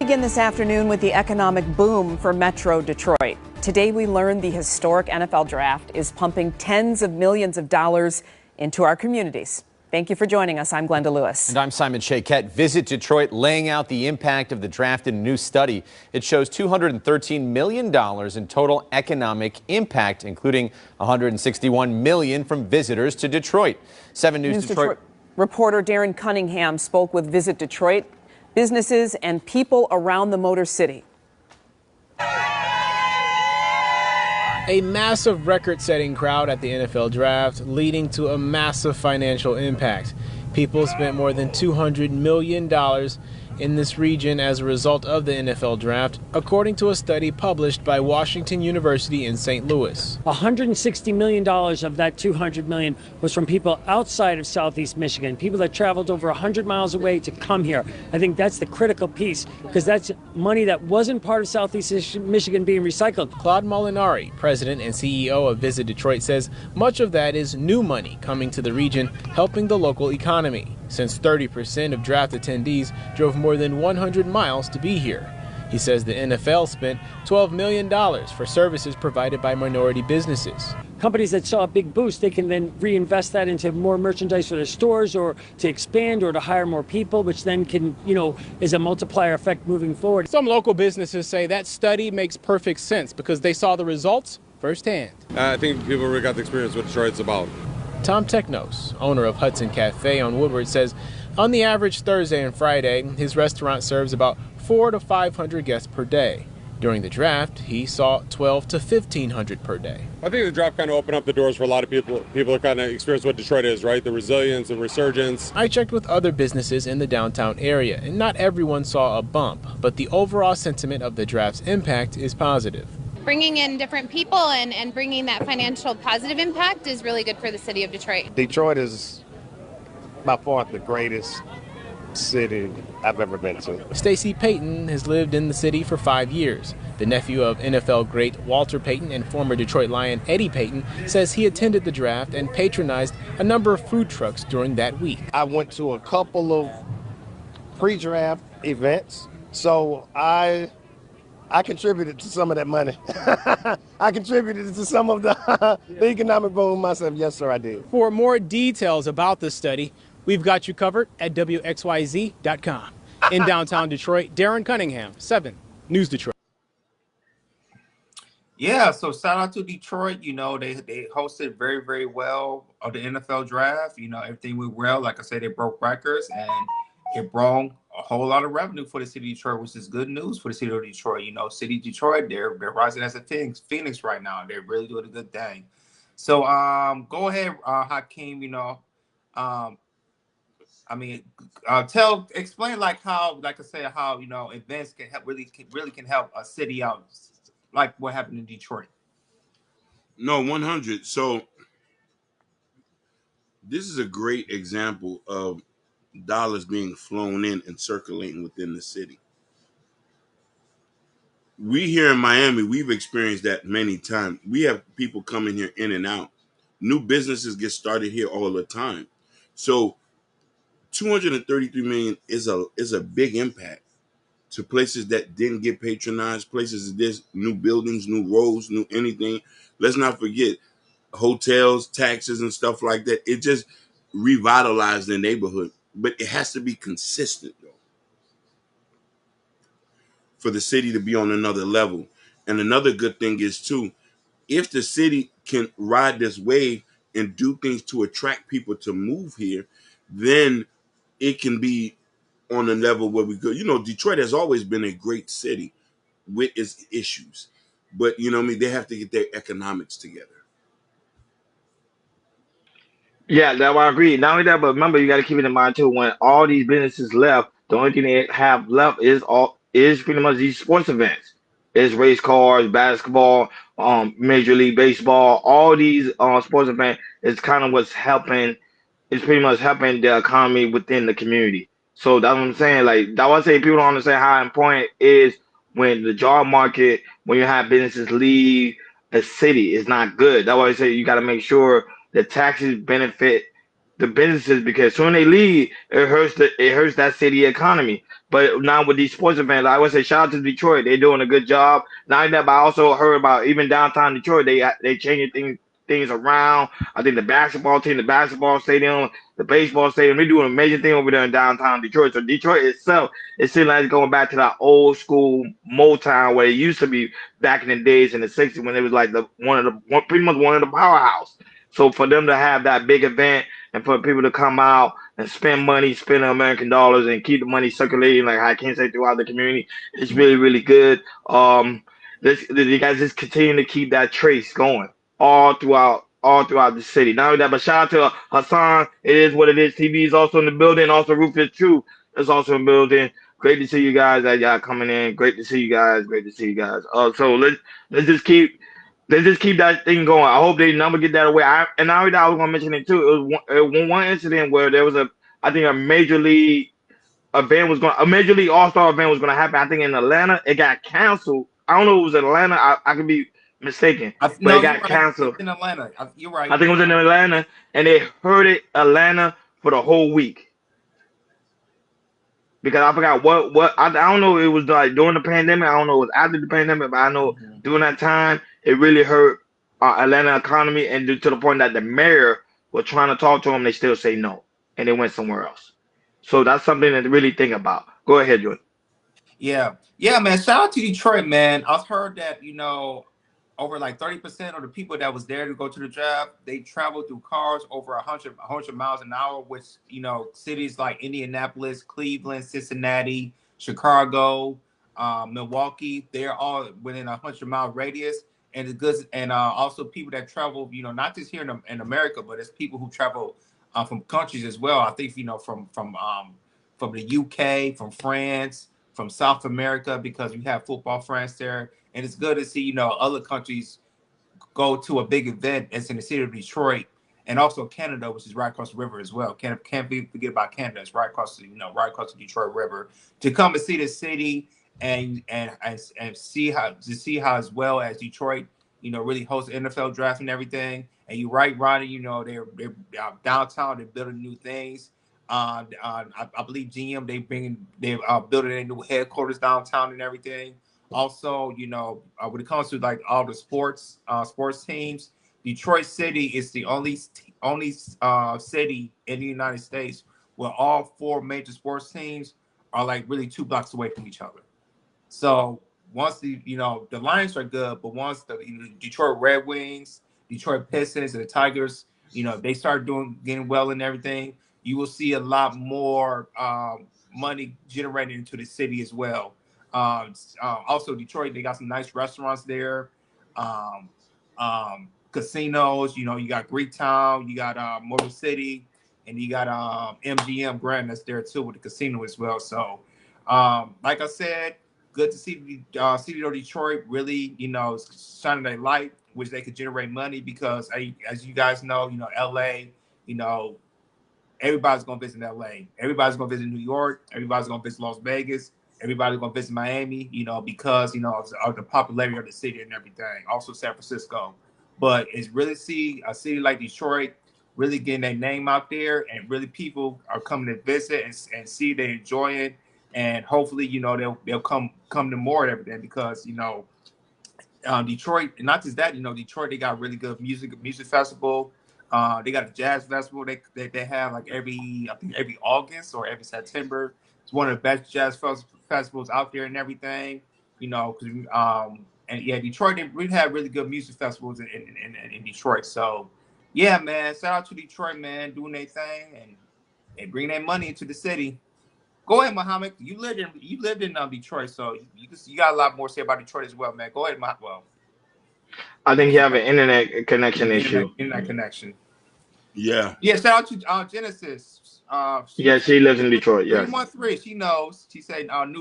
begin this afternoon with the economic boom for Metro Detroit. Today we learned the historic NFL draft is pumping tens of millions of dollars into our communities. Thank you for joining us. I'm Glenda Lewis. And I'm Simon Shakett. Visit Detroit, laying out the impact of the draft in a new study. It shows $213 million in total economic impact, including $161 million from visitors to Detroit. 7 News Detroit reporter Darren Cunningham spoke with Visit Detroit, businesses and people around the Motor City. A massive record-setting crowd at the NFL draft, leading to a massive financial impact. People spent more than $200 million in this region as a result of the NFL draft, according to a study published by Washington University in St. Louis. $160 million of that $200 million was from people outside of Southeast Michigan, people that traveled over 100 miles away to come here. I think that's the critical piece, because that's money that wasn't part of Southeast Michigan being recycled. Claude Molinari, president and CEO of Visit Detroit, says much of that is new money coming to the region, helping the local economy, since 30% of draft attendees drove more than 100 miles to be here. He says the NFL spent $12 million for services provided by minority businesses. Companies that saw a big boost, they can then reinvest that into more merchandise for their stores, or to expand, or to hire more people, which then can, is a multiplier effect moving forward. Some local businesses say that study makes perfect sense because they saw the results firsthand. I think people really got to experience what Detroit's about. Tom Technos, owner of Hudson Cafe on Woodward, says on the average Thursday and Friday, his restaurant serves about 400 to 500 guests per day. During the draft, he saw 12 to 1,500 per day. I think the draft kind of opened up the doors for a lot of people. People to kind of experience what Detroit is, right? The resilience and resurgence. I checked with other businesses in the downtown area, and not everyone saw a bump, but the overall sentiment of the draft's impact is positive. Bringing in different people and bringing that financial positive impact is really good for the city of Detroit. Detroit is by far the greatest city I've ever been to. Stacey Payton has lived in the city for 5 years. The nephew of NFL great Walter Payton and former Detroit Lion Eddie Payton says he attended the draft and patronized a number of food trucks during that week. I went to a couple of pre-draft events, so I contributed to some of that money. I contributed to some of the economic boom myself. Yes, sir, I did. For more details about the study, we've got you covered at WXYZ.com. In downtown Detroit, Darren Cunningham, 7 News Detroit. Yeah, so shout out to Detroit. They hosted very, very well of the NFL draft. Everything went well. Like I said, they broke records and it brought a whole lot of revenue for the city of Detroit, which is good news for the city of Detroit. City of Detroit, they're rising as a phoenix right now. They're really doing a good thing. So go ahead, Hakeem. Explain how events can help really can help a city out, like what happened in Detroit. No, 100. So this is a great example of dollars being flown in and circulating within the city. We here in Miami, we've experienced that many times. We have people coming here in and out. New businesses get started here all the time. So $233 million is a big impact to places that didn't get patronized, places that there's new buildings, new roads, new anything. Let's not forget hotels, taxes, and stuff like that. It just revitalized the neighborhood. But it has to be consistent, though, for the city to be on another level. And another good thing is, too, if the city can ride this wave and do things to attract people to move here, then it can be on a level where we go. Detroit has always been a great city with its issues. But, they have to get their economics together. Yeah, that I agree. Not only that, but remember, you got to keep it in mind too. When all these businesses left, the only thing they have left is pretty much these sports events. It's race cars, basketball, Major League Baseball. All these sports events is kind of what's helping. It's pretty much helping the economy within the community. So that's what I'm saying. Like that, I say people don't understand how important it is when the job market, when you have businesses leave a city, is not good. That's why I say you got to make sure the taxes benefit the businesses because soon they leave, it hurts that city economy. But now with these sports events, like I would say, shout out to Detroit, they're doing a good job. Not only that, but I also heard about even downtown Detroit, they changing things around. I think the basketball team, the basketball stadium, the baseball stadium, they're doing an amazing thing over there in downtown Detroit. So Detroit itself, it seems like it's going back to that old school Motown where it used to be back in the days in the '60s when it was like pretty much one of the powerhouse. So for them to have that big event and for people to come out and spend money, spend American dollars, and keep the money circulating, like I can say throughout the community, it's really, really good. You guys just continue to keep that trace going all throughout the city. Not only that, but shout out to Hassan. It is what it is. TV is also in the building. Also, Rufus True is also in the building. Great to see you guys that y'all coming in. Great to see you guys. Great to see you guys. So let's just keep that thing going. I hope they never get that away. And I was gonna mention it too. It was one incident where there was I think a major league all-star event was gonna happen. I think in Atlanta, it got canceled. I don't know if it was in Atlanta. I could be mistaken, but it got canceled. In Atlanta, you're right. I think it was in Atlanta, and they heard it Atlanta for the whole week. Because I forgot what I don't know. It was like during the pandemic. I don't know. It was after the pandemic, but I know during that time it really hurt Atlanta economy, and to the point that the mayor was trying to talk to them, they still say no, and they went somewhere else. So that's something to really think about. Go ahead, Jordan. Yeah, man. Shout out to Detroit, man. I've heard that over like 30% of the people that was there to go to the draft, they traveled through cars over 100 miles an hour, which, cities like Indianapolis, Cleveland, Cincinnati, Chicago, Milwaukee, they're all within a 100-mile radius. And it's good. And also people that travel, not just here in America, but it's people who travel from countries as well. I think, from the UK, from France, from South America, because we have Football France there. And it's good to see, other countries go to a big event. It's in the city of Detroit, and also Canada, which is right across the river as well. Can't forget about Canada. It's right across the Detroit River, to come and see the city and see how as well as Detroit, really hosts the NFL draft and everything. And you're right, Ronnie. They're downtown. They're building new things. I believe GM they're building a new headquarters downtown and everything. Also, when it comes to like all the sports teams, Detroit City is the only city in the United States where all 4 major sports teams are like really 2 blocks away from each other. So once the Lions are good, but once the Detroit Red Wings, Detroit Pistons, and the Tigers, they start getting well and everything, you will see a lot more money generated into the city as well. Also Detroit, they got some nice restaurants there, casinos. You got Greektown, you got Motor City, and you got MGM Grand that's there too with the casino as well. So like I said, good to see the city of Detroit really shining their light, which they could generate money, because as you guys know, LA, everybody's gonna visit LA, everybody's gonna visit New York, everybody's gonna visit Las Vegas, everybody's gonna visit Miami, because of the popularity of the city and everything. Also San Francisco, but it's really see a city like Detroit really getting their name out there, and really people are coming to visit and see they enjoy it, and hopefully they'll come to more and everything, because Detroit, and not just that, Detroit, they got really good music festival. They got a jazz festival they have like every August or every September. It's one of the best jazz festivals out there and everything, and yeah, Detroit, they really have really good music festivals in Detroit. So yeah, man, shout out to Detroit, man, doing their thing, and they bring their money into the city. Go ahead, Muhammad. You lived in Detroit, so you got a lot more to say about Detroit as well, man. Go ahead, Muhammad. Well, I think you have an internet connection issue. Internet connection. Yeah. Yeah. Shout out to Genesis. She lives in Detroit. Yes. 313. She knows. She said new